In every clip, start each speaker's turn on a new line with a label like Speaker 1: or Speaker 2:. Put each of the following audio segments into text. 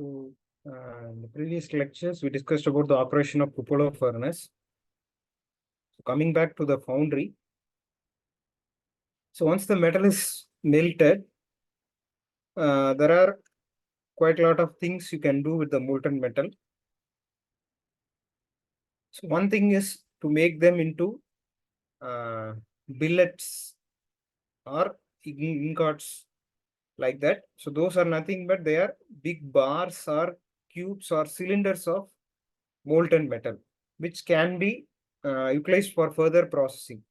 Speaker 1: So, in the previous lectures, we discussed about the operation of cupola furnace. So, coming back to the foundry. So, once the metal is melted, there are quite a lot of things you can do with the molten metal. So, one thing is to make them into billets or ingots like that. So, those are nothing but they are big bars or cubes or cylinders of molten metal, which can be utilized for further processing.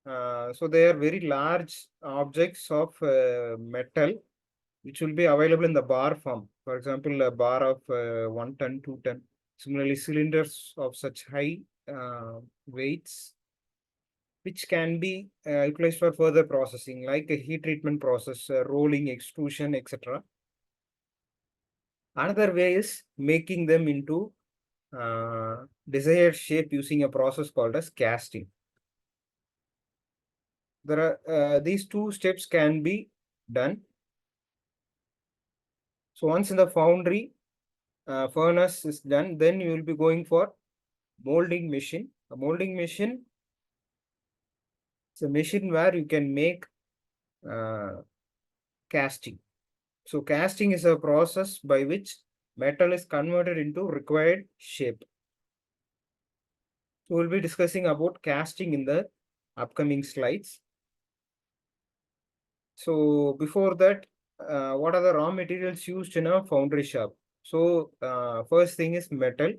Speaker 1: So they are very large objects of metal, which will be available in the bar form. For example, a bar of 1 ton, 2 ton. Similarly, cylinders of such high weights, which can be utilized for further processing, like a heat treatment process, rolling, extrusion, etc. Another way is making them into desired shape using a process called as casting. There are these two steps can be done. So once in the foundry furnace is done, then you will be going for molding machine. A molding machine is a machine where you can make casting. So casting is a process by which metal is converted into required shape. So we'll be discussing about casting in the upcoming slides. So before that, what are the raw materials used in a foundry shop? So first thing is metal.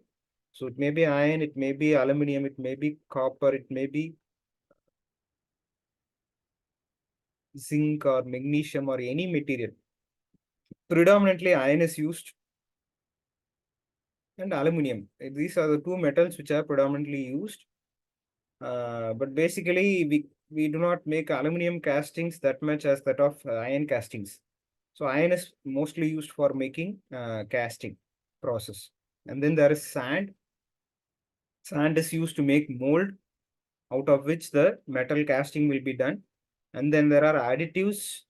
Speaker 1: So it may be iron, it may be aluminum, it may be copper, it may be zinc or magnesium or any material. Predominantly iron is used and aluminum. These are the two metals which are predominantly used. But basically we do not make aluminum castings that much as that of iron castings. So iron is mostly used for making casting process. And then there is sand. Sand is used to make mold, out of which the metal casting will be done. And then there are additives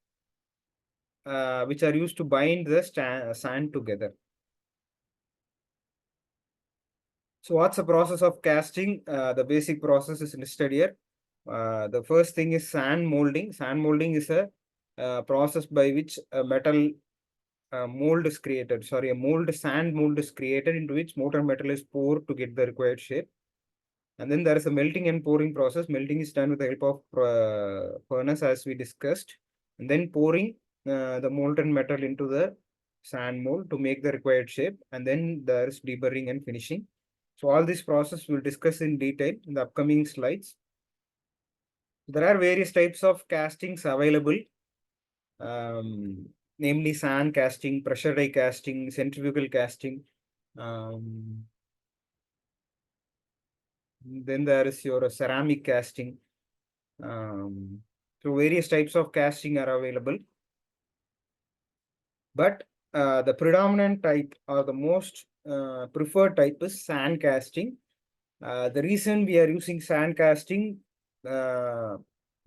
Speaker 1: which are used to bind the sand together. So what's the process of casting? The basic process is listed here. The first thing is sand molding. Sand molding is a process by which a metal mold is created. Sorry, a sand mold is created into which molten metal is poured to get the required shape. And then there is a melting and pouring process. Melting is done with the help of furnace, as we discussed. And then pouring the molten metal into the sand mold to make the required shape. And then there is deburring and finishing. So all this process we'll discuss in detail in the upcoming slides. There are various types of castings available, namely sand casting, pressure die casting, centrifugal casting. Then there is your ceramic casting. So various types of casting are available. But the predominant type or the most preferred type is sand casting. The reason we are using sand casting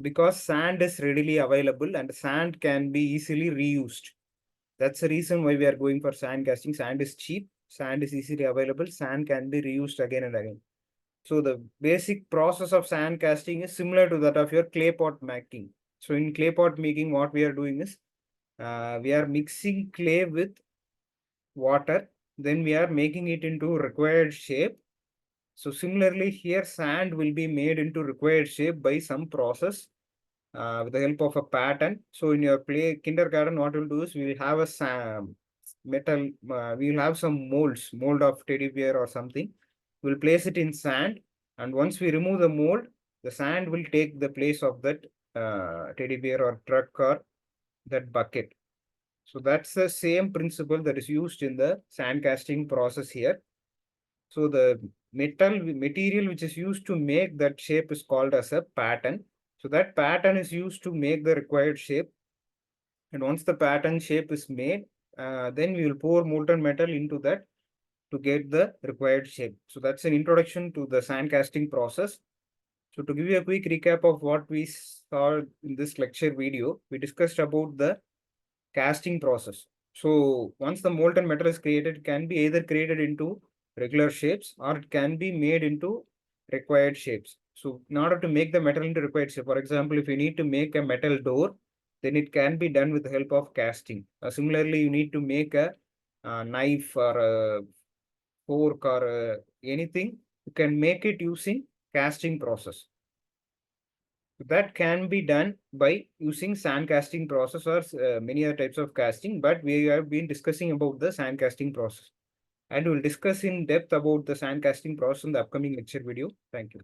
Speaker 1: because sand is readily available and sand can be easily reused. That's the reason why we are going for sand casting. Sand is cheap, sand is easily available, sand can be reused again and again. So the basic process of sand casting is similar to that of your clay pot making. So in clay pot making, what we are doing is we are mixing clay with water, then we are making it into required shape. So similarly here, sand will be made into required shape by some process with the help of a pattern. So in your kindergarten, what we'll do is we will have a metal, we will have some mold of teddy bear or something. We'll place it in sand, and once we remove the mold, the sand will take the place of that teddy bear or truck or that bucket. So that's the same principle that is used in the sand casting process here. So the material which is used to make that shape is called as a pattern. So that pattern is used to make the required shape. And once the pattern shape is made, then we will pour molten metal into that to get the required shape. So that's an introduction to the sand casting process. So to give you a quick recap of what we saw in this lecture video, we discussed about the casting process. So once the molten metal is created, it can be either created into regular shapes or it can be made into required shapes. So in order to make the metal into required shape, for example, if you need to make a metal door, then it can be done with the help of casting. Similarly, you need to make a knife or a fork or anything, you can make it using casting process. That can be done by using sand casting process or many other types of casting, but we have been discussing about the sand casting process. And we'll discuss in depth about the sand casting process in the upcoming lecture video. Thank you.